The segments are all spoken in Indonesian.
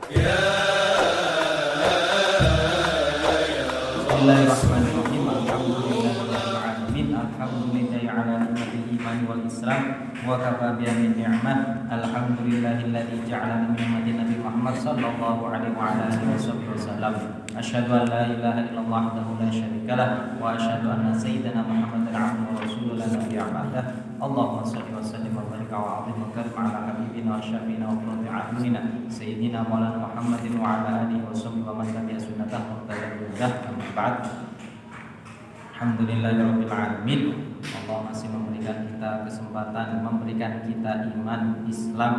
Bismillahirrahmanirrahim. Alhamdulillahirabbil alamin. Alhamdulillahi ala ni'matil iman wal islam wa kafa bihi min ni'mah. Alhamdulillahilladzi ja'alana min ummatin Nabi Muhammad sallallahu alaihi wa ala alihi wasallam. Asyhadu an la ilaha illallah wahdahu la syarikalah wa asyhadu anna sayyidana Muhammadan abduhu wa rasuluhu la nabiyya ba'dah. Allahumma shalli wa sallim wa barik wa azim wa karim ala habibina wa syafiina wa qurrati a'yunina sayyidina maulana Muhammadin wa ala alihi wa sahbihi wa man tabi'a sunnatahu wa tabi'ahu. Amma ba'd. Alhamdulillahirabbil alamin. Allah masih memberikan kita kesempatan, memberikan kita iman Islam,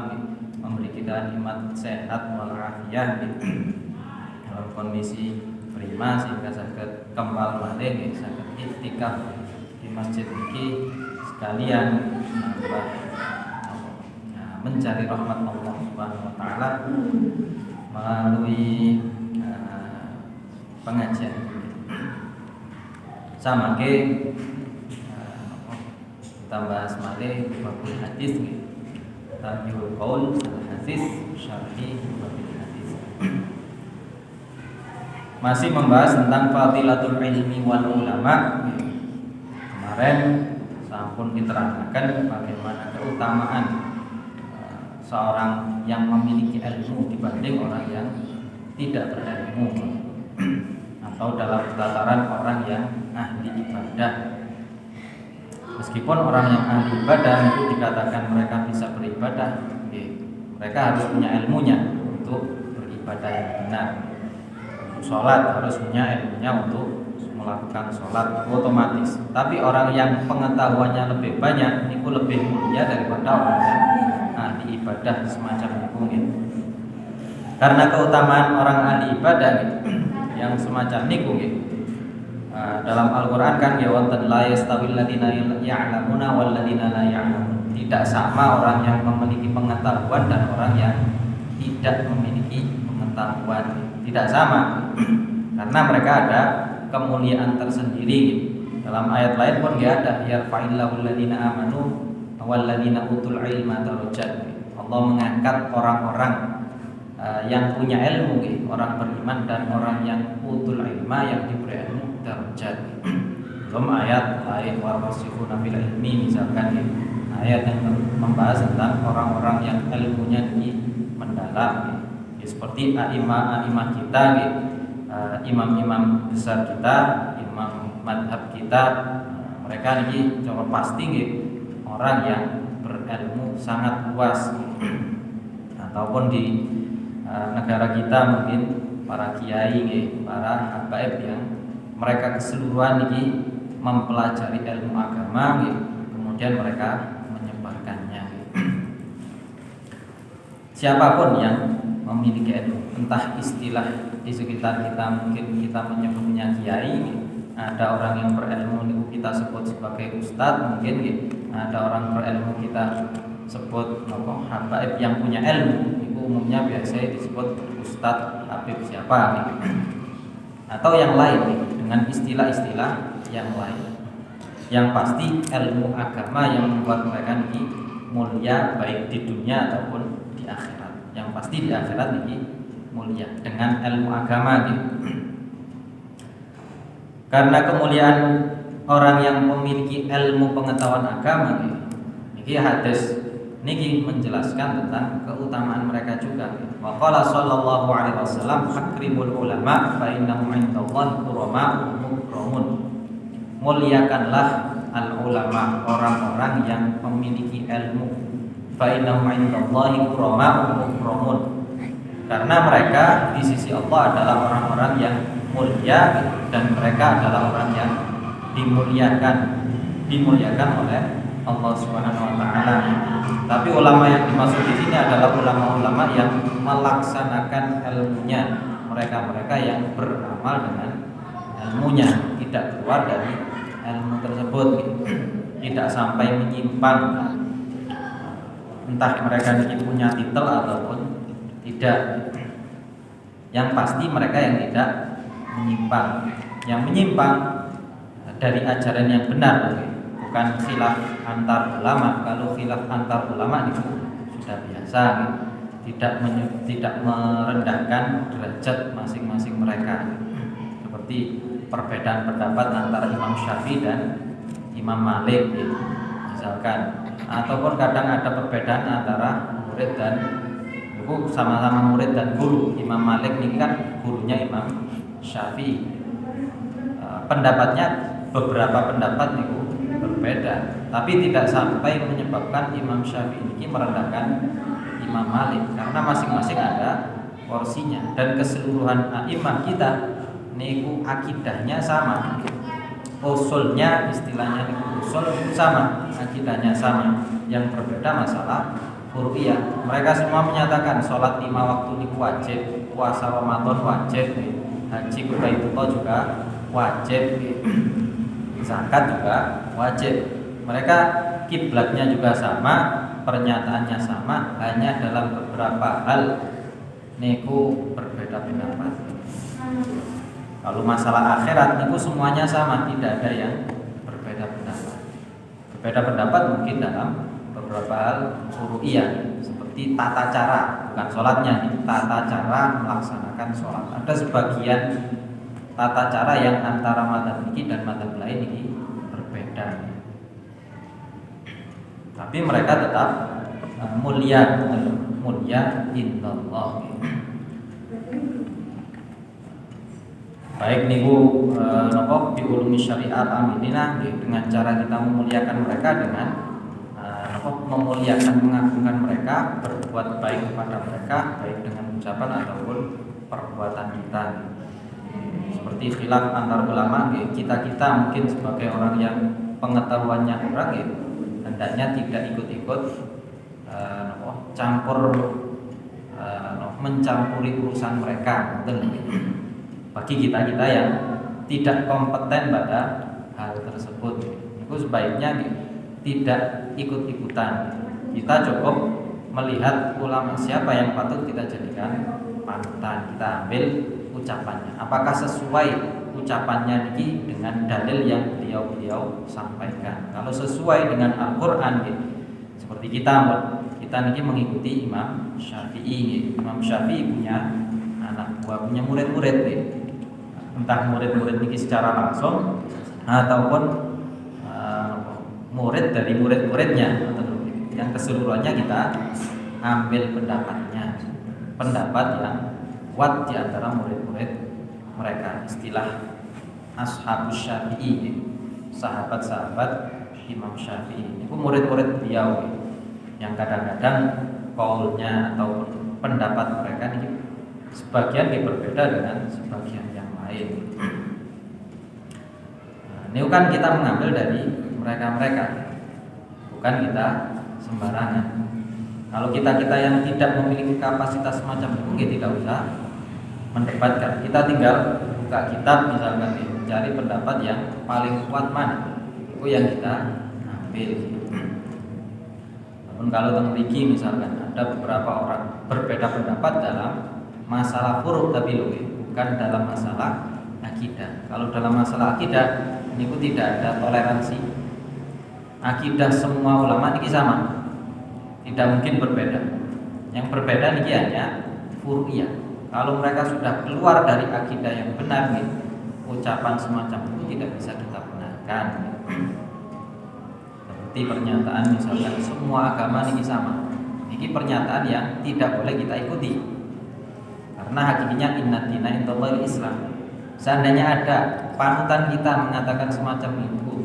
memberi kita iman sehat walafiat dalam kondisi prima sehingga saged kembal malih saged iktikaf di masjid ini sekalian mencari rahmat Allah Subhanahu wa taala melalui pengajian sama ke kita bahas malih babul hadis tabiul qaul al hadis syarhi babul hadis. Masih membahas tentang fadilatul ilmi wal ulama. Kemarin sampun diterangkan bagaimana keutamaan seorang yang memiliki ilmu dibanding orang yang tidak berilmu, atau dalam tataran orang yang ahli ibadah. Meskipun orang yang ahli ibadah itu dikatakan mereka bisa beribadah, mereka harus punya ilmunya untuk beribadah yang benar. Sholat harus punya ilmunya untuk melakukan sholat otomatis. Tapi orang yang pengetahuannya lebih banyak itu lebih mulia daripada orang yang ahli ibadah semacam itu. Karena keutamaan orang ahli ibadah yang semacam niku dalam Al-Qur'an kan ya wonten la yastawil ladina ya'lamuna wal ladina la ya'lamun. Tidak sama orang yang memiliki pengetahuan dan orang yang tidak memiliki pengetahuan. Tidak sama. Karena mereka ada kemuliaan tersendiri. Dalam ayat lain pun dia ada yarfa'illahu alladina amanu wal ladina utul ilma darajat. Allah mengangkat orang-orang yang punya ilmu, orang beriman dan orang yang utul ilma yang diberi ilmu darajat. Belum ayat lain warasikhuna fil ilmi misalkan ayat yang membahas tentang orang-orang yang ilmunya mendalam. Seperti imam-imam kita, imam-imam besar kita, imam madhab kita, mereka ini coba pasti orang yang berilmu sangat luas. Ataupun di negara kita mungkin para kiai, para habaib yang mereka keseluruhan ini mempelajari ilmu agama, kemudian mereka menyebarkannya. Siapapun yang memiliki ilmu, entah istilah di sekitar kita mungkin kita menyebutnya kiai, ada orang yang berilmu itu kita sebut sebagai ustadz, mungkin ada orang berilmu kita sebut habaib yang punya ilmu, itu umumnya biasanya disebut ustadz, habib siapa atau yang lain dengan istilah-istilah yang lain. Yang pasti ilmu agama yang membuat mereka ini mulia baik di dunia ataupun di akhirat. Yang pasti di akhirat ini mulia dengan ilmu agama Karena kemuliaan orang yang memiliki ilmu pengetahuan agama ini hadis niki menjelaskan tentang keutamaan mereka juga. Wa qala sallallahu alaihi wasallam akrimul ulama fa innahum 'indallahi qurama'un mukramun. Muliakanlah al ulama, orang-orang yang memiliki ilmu. Fa innahum 'indallahi qurama'un mukramun. Karena mereka di sisi Allah adalah orang-orang yang mulia dan mereka adalah orang yang dimuliakan oleh Allah Subhanahu wa taala. Tapi ulama yang dimaksud di sini adalah ulama-ulama yang melaksanakan ilmunya, mereka-mereka yang beramal dengan ilmunya, tidak keluar dari ilmu tersebut, tidak sampai menyimpan, entah mereka ini punya titel ataupun tidak. Yang pasti mereka yang tidak menyimpang, yang menyimpang dari ajaran yang benar, bukan khilaf antar ulama. Kalau khilaf antar ulama itu sudah biasa, tidak merendahkan derajat masing-masing mereka. Seperti perbedaan pendapat antara Imam Syafi'i dan Imam Malik gitu, misalkan, ataupun kadang ada perbedaan antara murid dan guru, sama-sama murid dan guru. Imam Malik ini kan gurunya Imam Syafi'i. Pendapatnya beberapa pendapat itu berbeda, tapi tidak sampai menyebabkan Imam Syafi'i ini merendahkan Imam Malik, karena masing-masing ada porsinya. Dan keseluruhan a'imah kita niku akidahnya sama, usulnya, istilahnya niku usul sama, akidahnya sama. Yang berbeda masalah furu'iyah. Mereka semua menyatakan sholat 5 waktu niku wajib, puasa Ramadan wajib, haji ke Baitullah juga wajib, zakat juga wajib. Mereka kiblatnya juga sama, pernyataannya sama, hanya dalam beberapa hal niku berbeda pendapat. Kalau masalah akhirat niku semuanya sama, tidak ada yang berbeda pendapat. Berbeda pendapat mungkin dalam beberapa hal furu'iyah, seperti tata cara, bukan sholatnya, tata cara melaksanakan sholat. Ada sebagian tata cara yang antara mazhab ini dan mazhab lain ini berbeda. Tapi mereka tetap mulia indallah. Baik niku napa bi ulumi syariat aminina, dengan cara kita memuliakan mereka dengan memuliakan, mengagungkan mereka, berbuat baik kepada mereka, baik dengan ucapan ataupun perbuatan kita. Seperti khilaf antar ulama, kita mungkin sebagai orang yang pengetahuannya kurang, hendaknya tidak ikut-ikut mencampuri urusan mereka. Bagi kita yang tidak kompeten pada hal tersebut, itu sebaiknya tidak ikut-ikutan. Kita cukup melihat ulama siapa yang patut kita jadikan panutan, kita ambil ucapannya. Apakah sesuai ucapannya ini dengan dalil yang beliau sampaikan? Kalau sesuai dengan Al-Quran, seperti kita ini mengikuti Imam Syafi'i. Imam Syafi'i punya anak buah, punya murid-murid, entah murid-murid ini secara langsung ataupun murid dari murid-muridnya, yang keseluruhannya kita ambil pendapatnya, pendapat yang kuat di antara murid-murid mereka. Istilah ashabus Syafi'i, sahabat-sahabat Imam Syafi'i, itu murid-murid beliau, yang kadang-kadang kaulnya atau pendapat mereka ini sebagian berbeda dengan sebagian yang lain. Ini kan kita mengambil dari mereka-mereka, bukan kita sembarangan. Kalau kita yang tidak memiliki kapasitas semacam itu, kita tidak usah mendebatkan. Kita tinggal buka kitab, misalkan mencari pendapat yang paling kuat mana, itu yang kita ambil. Namun kalau memiliki misalkan ada beberapa orang berbeda pendapat dalam masalah furu', tapi bukan dalam masalah akidah. Kalau dalam masalah akidah ini tidak ada toleransi. Akidah semua ulama ini sama, tidak mungkin berbeda. Yang berbeda ini hanya furu'iyah. Kalau mereka sudah keluar dari akidah yang benar, ucapan semacam itu tidak bisa kita benarkan. Seperti pernyataan misalkan semua agama ini sama, ini pernyataan yang tidak boleh kita ikuti, karena hakikatnya inna dina indallahi Islam. Seandainya ada panutan kita mengatakan semacam itu,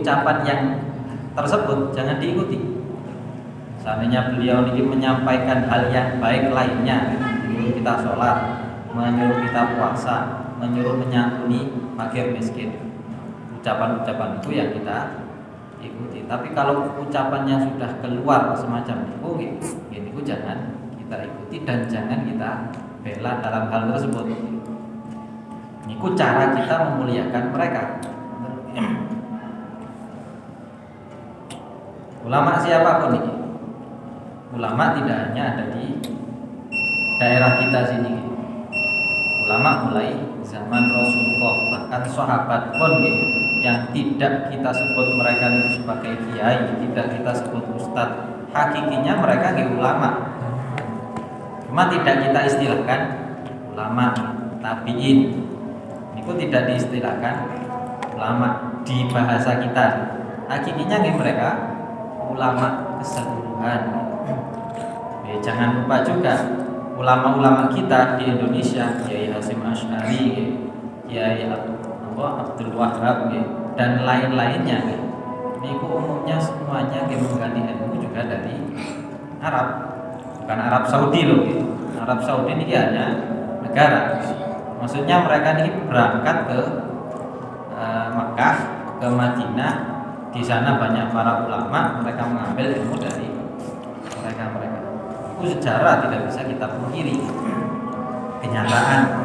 ucapan yang tersebut jangan diikuti. Seandainya beliau ini menyampaikan hal yang baik lainnya, menyuruh kita sholat, menyuruh kita puasa, menyuruh menyantuni fakir miskin, ucapan-ucapan itu yang kita ikuti. Tapi kalau ucapannya sudah keluar semacam itu jangan kita ikuti dan jangan kita bela dalam hal tersebut. Ini cara kita memuliakan mereka. Ulama siapapun ini, ulama tidak hanya ada di daerah kita sini. Ulama mulai zaman Rasulullah, bahkan sahabat pun yang tidak kita sebut mereka itu sebagai kiai, tidak kita sebut ustadz, hakikinya mereka ulama. Cuma tidak kita istilahkan ulama tabi'in. Itu tidak diistilahkan ulama di bahasa kita. Hakikatnya mereka ulama keseluruhan. Jangan lupa juga ulama-ulama kita di Indonesia, Kiai Hasyim Asy'ari, Kiai Abdul Wahab dan lain-lainnya. Ini umumnya semuanya menggali ilmu juga dari Arab, bukan Arab Saudi loh. Arab Saudi ini hanya negara. Maksudnya mereka ini berangkat ke Mekah, ke Madinah. Di sana banyak para ulama, mereka mengambil ilmu dari mereka. Itu sejarah tidak bisa kita pungkiri, kenyataan.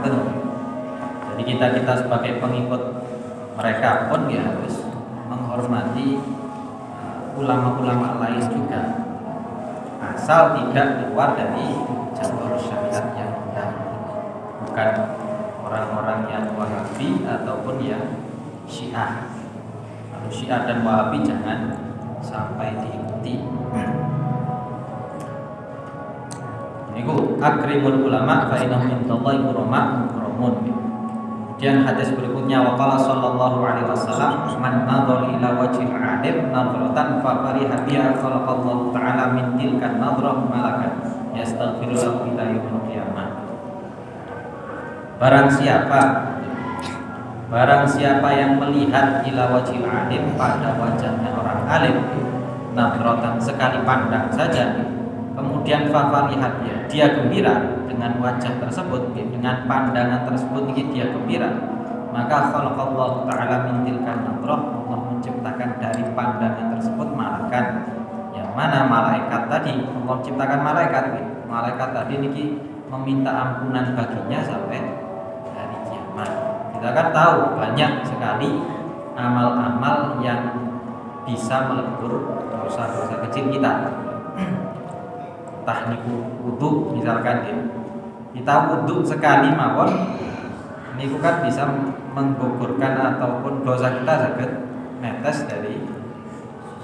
Jadi kita sebagai pengikut mereka pun harus menghormati ulama-ulama lain juga, asal tidak keluar dari jalur syariat yang benar, bukan orang-orang yang Wahabi ataupun yang Syiah. Kalau Syiah dan Wahabi jangan sampai diikuti. Niku akrimul ulama fa innahum indallahi mukramun. Kemudian hadis berikutnya waqala sallallahu alaihi wasallam man nadhara ila wajhil alim nadratan fa fariha biha khalaqallahu ta'ala min tilkan nadrah malakan yastaghfiru lahu ila yaumil qiyamah. Barang siapa yang melihat ila wajhil alim pada wajahnya orang alim nadratan sekali pandang saja, kemudian fafarihat dia gembira dengan wajah tersebut, dengan pandangan tersebut dia gembira, maka khalaqallahu ta'ala min tilkan nadrah, Allah menciptakan dari pandangan tersebut malakan. Yang mana malaikat tadi, Allah ciptakan malaikat tadi niki meminta ampunan baginya sampai hari kiamat. Kita kan tahu banyak sekali amal-amal yang bisa melebur dosa-dosa kecil kita. Tahniku wudu misalkan kita wudu sekali mawon niku kan bisa menggugurkan ataupun dosa kita sakit netes dari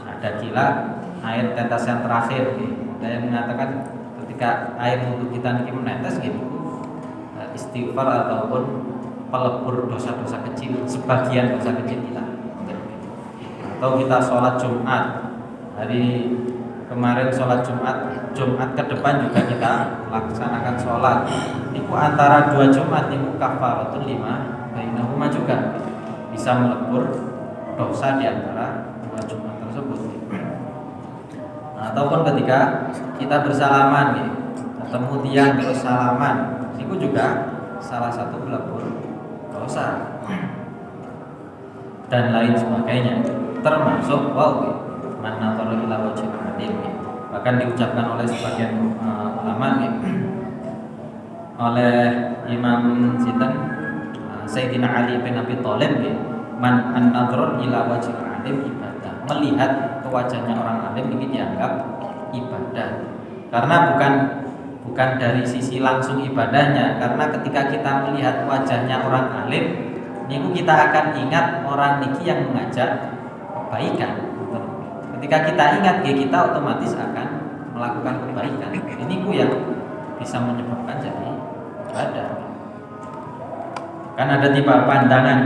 ada kilat air tetes yang terakhir. Ada yang mengatakan ketika air wudu kita niki menetes istighfar ataupun pelebur dosa-dosa kecil, sebagian dosa kecil kita. Atau kita sholat Jumat hari kemarin, sholat Jumat ke depan juga kita laksanakan sholat. Niku antara dua Jumat niku kafaratul lima bainahuma juga bisa melebur dosa di antara dua Jumat tersebut. Nah, ataupun ketika kita bersalaman ketemu tiang terus salaman, niku juga salah satu pelebur dosa dan lain sebagainya, termasuk man nadhara ila wajhil alim. Bahkan diucapkan oleh sebagian ulama oleh Imam Sayyidina Ali bin Abi Thalib, man an-nadhara ila wajhil alim ibadah. Melihat ke wajahnya orang alim ini dianggap ibadah. Karena bukan dari sisi langsung ibadahnya, karena ketika kita melihat wajahnya orang alim niku kita akan ingat orang niki yang mengajak kebaikan. Ketika kita ingat kita otomatis akan melakukan kebaikan. Ini yang bisa menyebabkan jadi ibadah. Kan ada tiga pandangan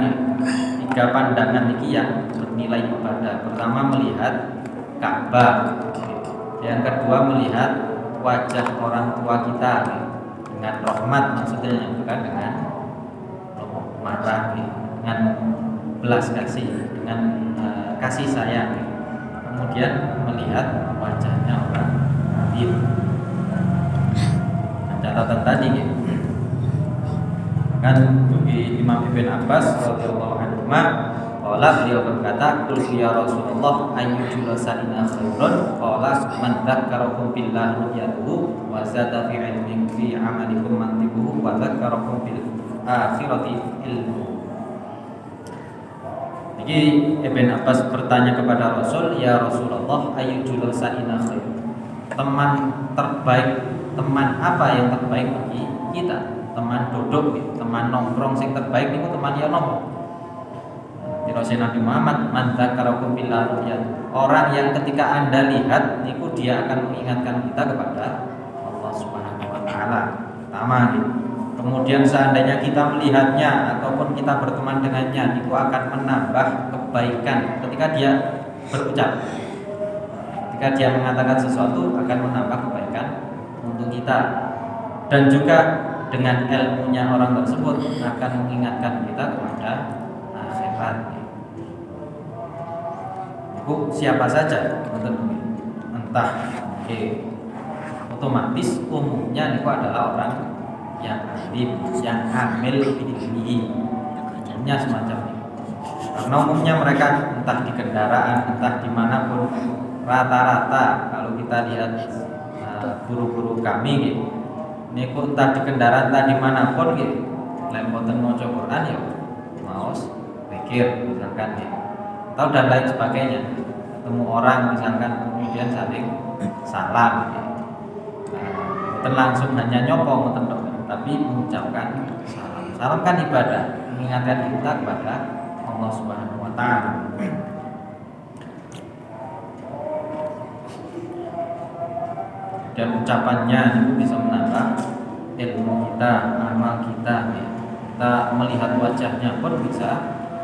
tiga pandangan ini yang bernilai ibadah. Pertama melihat Ka'bah, yang kedua melihat wajah orang tua kita dengan rahmat, maksudnya bukan dengan marah, dengan belas kasih, dengan kasih sayang. Kemudian melihat wajahnya orang alim. Catatan tadi kan Imam Ibn Abbas radhiyallahu anhu beliau berkata, qultu ya Rasulullah ayyu julasaina khairun, qala man dzakarakum billahi ru'yatuhu wa zada fi ilmin fi amalikum mantiquhu wa dzakarakum bil akhirati ilmu. Jadi Ibn Abbas bertanya kepada Rasul, ya Rasulullah ayyu julasaina khairun, teman terbaik, teman apa yang terbaik bagi kita? Teman duduk, teman nongkrong sing terbaik niku teman ya nopo? Rasul Nabi Muhammad, man dzakarakum billahi ru'yatuhu, orang yang ketika Anda lihat niku dia akan mengingatkan kita kepada Allah Subhanahu wa taala. taala pertama gitu. Kemudian seandainya kita melihatnya ataupun kita berteman dengannya, itu akan menambah kebaikan ketika dia berucap. Ketika dia mengatakan sesuatu akan menambah kebaikan untuk kita. Dan juga dengan ilmunya orang tersebut akan mengingatkan kita kepada akhirat. Itu siapa saja, entah otomatis umumnya itu adalah orang yang alim, yang hamil bihi, umumnya semacam itu. Karena umumnya mereka entah di kendaraan, entah dimanapun, rata-rata kalau kita lihat guru-guru kami gitu, ini entah di kendaraan, entah dimanapun gitu, lempoten maca Quran ya, maos, pikir misalkan gitu, atau dan lain sebagainya. Ketemu orang misalkan kemudian saling salam gitu. Langsung hanya nyopong tapi mengucapkan salam. Salam kan ibadah, mengingatkan kita kepada Allah Subhanahu wa taala. Dan ucapannya itu bisa menambah ilmu kita, amal kita. Kita melihat wajahnya pun bisa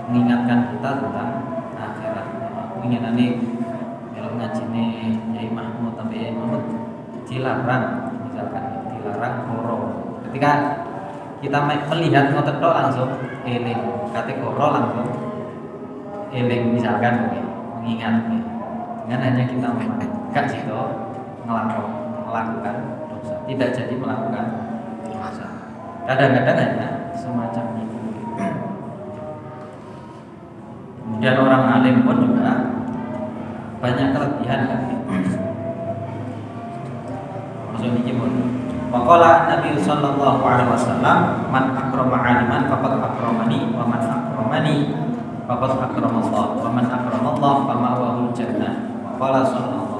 mengingatkan kita tentang akhirat. Aku ingin nanti kalau ngaji nih Yai Mahmud atau Yai Mahmud dilarang, misalkan dilarang koro. Ketika kita melihat ngoten tok langsung eling, kate koro langsung eling misalkan mengingat dengan hanya kita gak situ melakukan dosa, tidak jadi melakukan dosa. Kadang-kadang hanya semacam itu. Kemudian orang alim pun juga banyak kelebihan kan. Maksud ini gimana? Waqala Nabi sallallahu alaihi wasallam, man akrama 'aliman faqad akramani wa man akramani faqad akramallah wa man akramallah fama'wahu jannah. Waqala sallallahu alaihi wasallam.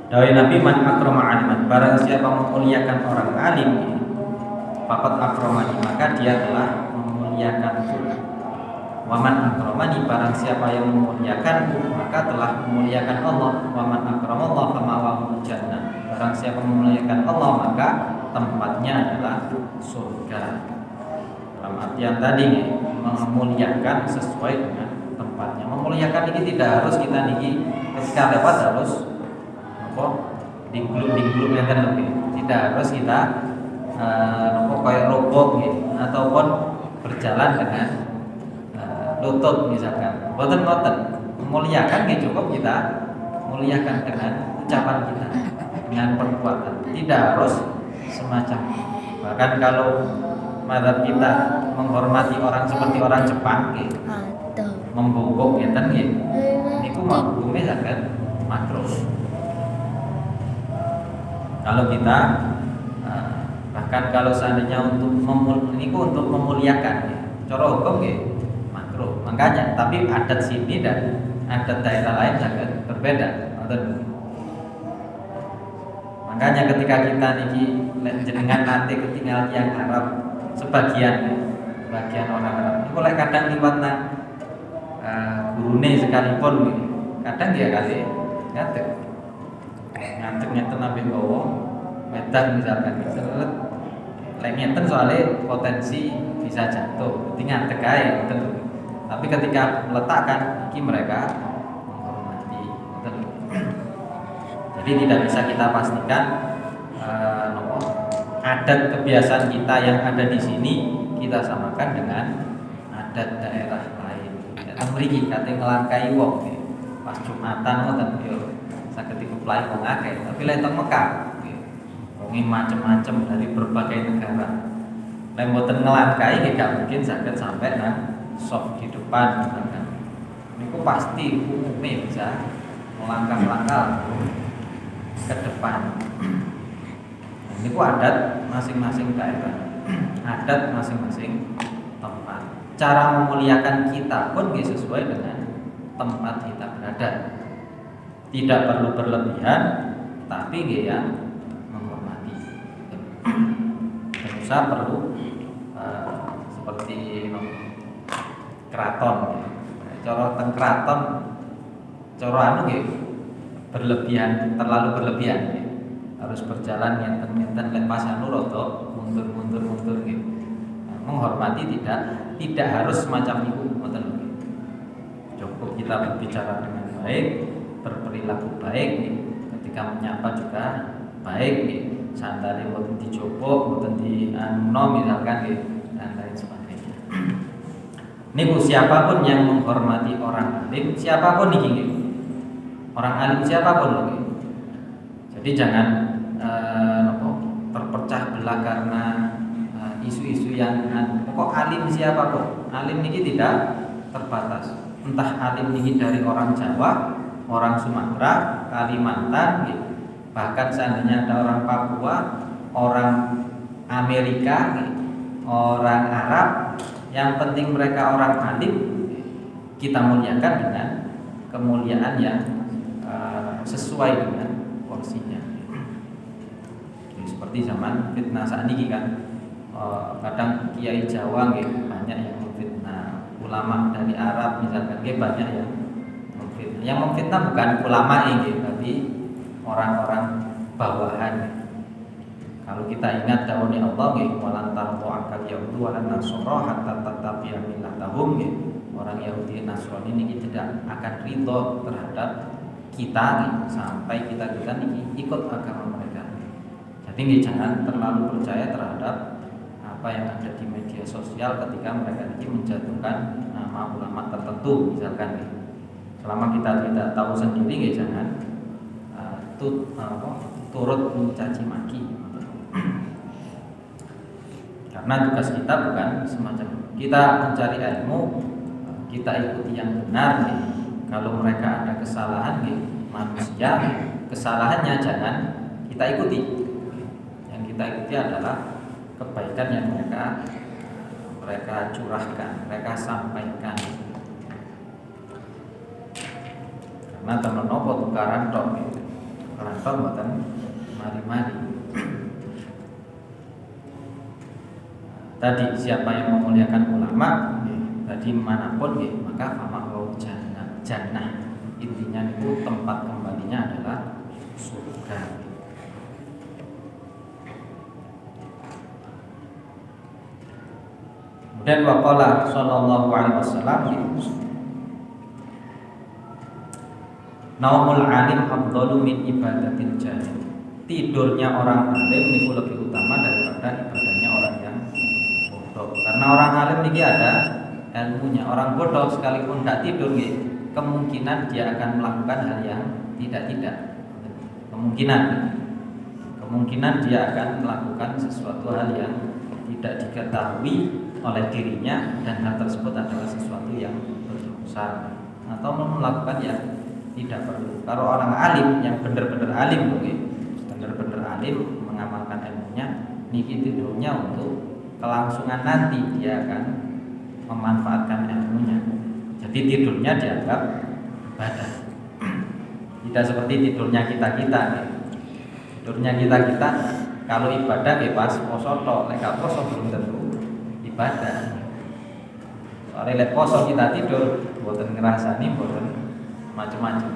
Dari Nabi, man akrama 'aliman, barang siapa memuliakan orang alim, faqad akramani, maka dia telah memuliakanku. Wa man akramani, barang siapa yang memuliakanku, maka telah memuliakan Allah. Wa man akramallah fama'wahu jannah, barang siapa memuliakan Allah, maka tempatnya adalah surga. Dalam artian tadi memuliakan sesuai dengan tempatnya. Memuliakan ini tidak harus kita niki ketika lewat harus di grup yang kan lebih. Tidak harus kita kayak robot gitu, ataupun berjalan dengan lutut misalkan. Boten memuliakan ya cukup kita muliakan dengan ucapan kita, dengan perbuatan. Tidak harus semacam. Bahkan kalau mazhab kita menghormati orang seperti orang Jepang gitu, membungkuk ngeten gitu, niku hukumnya sangat makruh. Kalau kita bahkan kalau seandainya untuk memuliakan gitu, cara hukum gitu makruh. Makanya tapi adat sini dan adat daerah lain sangat berbeda. Makanya ketika kita niki jenengan nanti ketinggalan yang Arab sebagian orang Arab itu mulai kadang liwat nang gurune sekalipun gitu. Kadang dia kali ngadeg ngeten nabi gowo medan misalkan gitu. Lek ngeten soalnya potensi bisa jatuh, jadi ngadeg ae gitu. Tapi ketika meletakkan iki mereka menghormati gitu. Jadi tidak bisa kita pastikan adat kebiasaan kita yang ada di sini kita samakan dengan adat daerah lain. Datang mriki kate ngelangkai wong pas Jumatan ngoten yo saged dikuplai wong akeh. Tapi lek teng Mekah wong macam-macam dari berbagai negara. Lek mboten ngelangkai gak mungkin saged sampai nang sop di depan misalkan. Niku pasti umumnya bisa melangkah-langkah ke depan. Ini adat masing-masing daerah, adat masing-masing tempat. Cara memuliakan kita pun sesuai dengan tempat kita berada. Tidak perlu berlebihan, tapi ya menghormati. Bisa perlu seperti keraton. Cara teng keraton, cara anu berlebihan, terlalu berlebihan. harus berjalan ngenten-ngenten lepas anu rada mundur gitu. Menghormati tidak harus semacam itu, ngoten lho. Cukup kita berbicara dengan baik, berperilaku baik, ketika menyapa juga baik, sandale mboten dicoba, mboten diano misalkan dan lain sebagainya. Niku siapapun yang menghormati orang alim, siapapun niki orang alim siapapun niki. Jadi jangan terpecah belah karena isu-isu yang pokok alim siapapun. Alim niki tidak terbatas. Entah alim niki dari orang Jawa, orang Sumatera, Kalimantan, bahkan seandainya ada orang Papua, orang Amerika, orang Arab, yang penting mereka orang alim, kita muliakan dengan kemuliaan yang sesuai dengan porsinya. Jadi seperti zaman fitnah saat ini kan, kadang kiai Jawa banyak yang memfitnah, ulama dari Arab misalkan banyak yang memfitnah. Yang memfitnah bukan ulama ini, tapi orang-orang bawahan. Kalau kita ingat dawuhnya Allah, walan tardu akal yahudu walan nasara hatta tattabi'a millatahum, orang Yahudi Nasrani ini tidak akan ridho terhadap kita sampai kita ini ikut agama mereka. Jadi jangan terlalu percaya terhadap apa yang ada di media sosial ketika mereka ini menjatuhkan nama ulama tertentu misalkan. Selama kita tidak tahu sendiri, jangan turut mencaci maki. Karena tugas kita bukan semacam kita mencari ilmu, kita ikuti yang benar. Kalau mereka ada kesalahan manusia, kesalahannya jangan kita ikuti. Yang kita ikuti adalah kebaikan yang mereka curahkan, mereka sampaikan. Karena teman nopo tukaran tok mboten mari-mari. Tadi siapa yang memuliakan ulama, tadi manapun maka fama'u jannah. Intinya itu tempat kembalinya adalah surga. Dan waqala sallallahu alaihi wasallam, naumul alim afdalu min ibadatil jahil. Tidurnya orang alim niku lebih utama daripada ibadahnya orang yang bodoh. Karena orang alim niki ada ilmunya. Orang bodoh sekalipun tidak tidur kemungkinan dia akan melakukan hal yang tidak. Kemungkinan dia akan melakukan sesuatu hal yang tidak diketahui oleh dirinya, dan hal tersebut adalah sesuatu yang berdosa atau melakukan yang tidak perlu. Kalau orang alim yang benar-benar alim mengamalkan ilmunya, niki tidurnya untuk kelangsungan nanti dia akan memanfaatkan ilmunya. Jadi tidurnya dianggap ibadah. Tidak seperti tidurnya kita. Tidurnya kita kalau ibadah pas poso tok, lek poso belum tentu ibadah. Soalnya lek poso kita tidur, mboten ngrasani mboten macam-macam.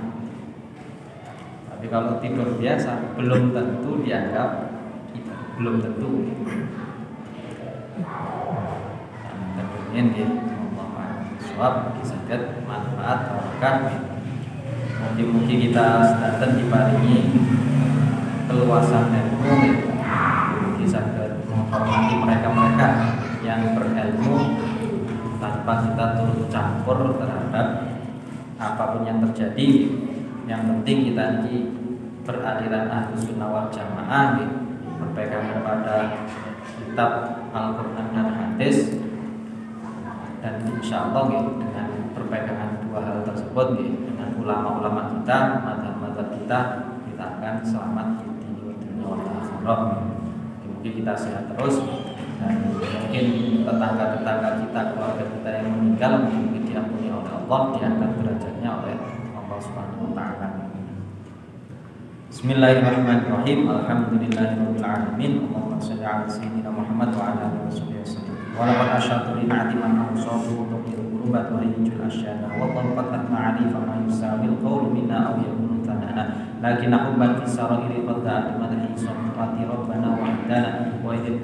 Tapi kalau tidur biasa belum tentu dianggap ibadah, belum tentu. Tentunya sebab saged manfaat barokah. Mugi-mugi kita sedanten diparingi keluasan ilmu, mugi saged menghormati mereka-mereka yang berilmu tanpa kita turut campur terhadap apapun yang terjadi. Yang penting kita ini beraliran Ahlus Sunnah wal Jamaah, berpegang kepada kitab Al-Quran dan hadis, dan insya Allah dengan berpegangan dua hal tersebut dengan ulama-ulama kita, mazhab-mazhab kita akan selamat di dunia wal akhirah. Mungkin kita sehat terus, dan mungkin tetangga-tetangga kita, keluarga kita yang meninggal mungkin diampuni oleh Allah, diangkat derajatnya oleh Allah Subhanahu wa taala. Bismillahirrahmanirrahim. Alhamdulillahirabbil alamin. Allahumma shalli ala sayyidina Muhammad wa ala alihi wasallam. Wa laqad asyhadu li na'ati man awsafu tuqil qurubat wa yujul asyana wa qad atma ali fa ma yusawil qawlu minna aw yakunu tanana lakin hubban fi sarairi qad madhi sawati rabbana wa hadana wa idh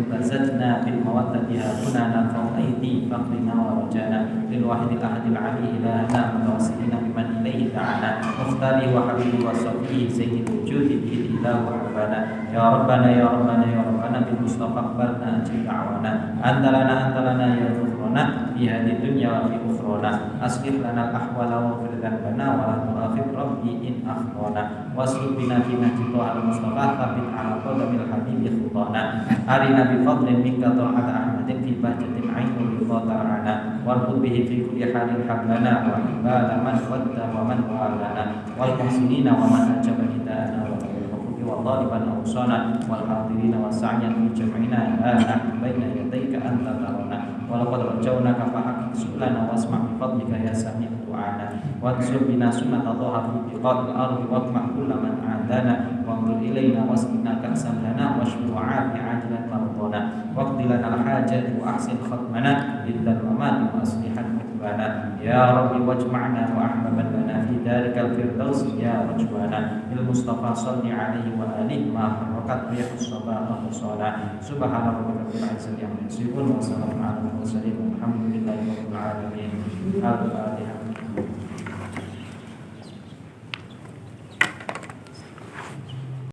bazajna bil mawaddati hakuna nafau aidi faqrina wa rajana lil wahidil ahadil ali ilahana mutawassilina biman ilaihi ta'ala muftari wa habibi wa safi sayyidil wujudi bihi ilahu rabbana ya rabbana ya rabbana ya rabbana bil mustafa aqbalna ajib da'wana antalana ya ghufrana fi hadhihi dunya wa fi ukhrana aslih lana al ahwala wa fir dhanbana wa la tu'akhid rabbi in akhtana wasluk bina fi nahji al mustafa thabit ala qadamil habibi khutana arina bi fadlin minka ta'ala ahmadin fi bahjatin ainul qatarana warqud bihi fi kulli halin hablana wa ibada man wadda wa man walana wal muhsinina wa man ajaba hidana wa وطالبا أوصانا والحاضرين والسعيا في جمعنا نحن بين يديك أنت ترانا ولقد رجوناك فحقق سؤلنا واسمع بفضلك يا سميع دعانا وانصر بنا سنة طه في بقاء الأرض واطمع كل من عادانا وانظر إلينا واسقنا كأسا لنا واشف وعافي عاجلا مرضانا واقض لنا الحاجات وأحسن ختمنا للظلمات وأصلحا حكمنا يا رب واجمعنا وأحببا لنا في ذلك الفردوس يا رجوانا بالمصطفى صل عليه وآله ما حركت ريح الصباح والصلاة سبحان ربك رب العزة عما يصفون وسلام على المرسلين والحمد لله رب العالمين. الفاتحة.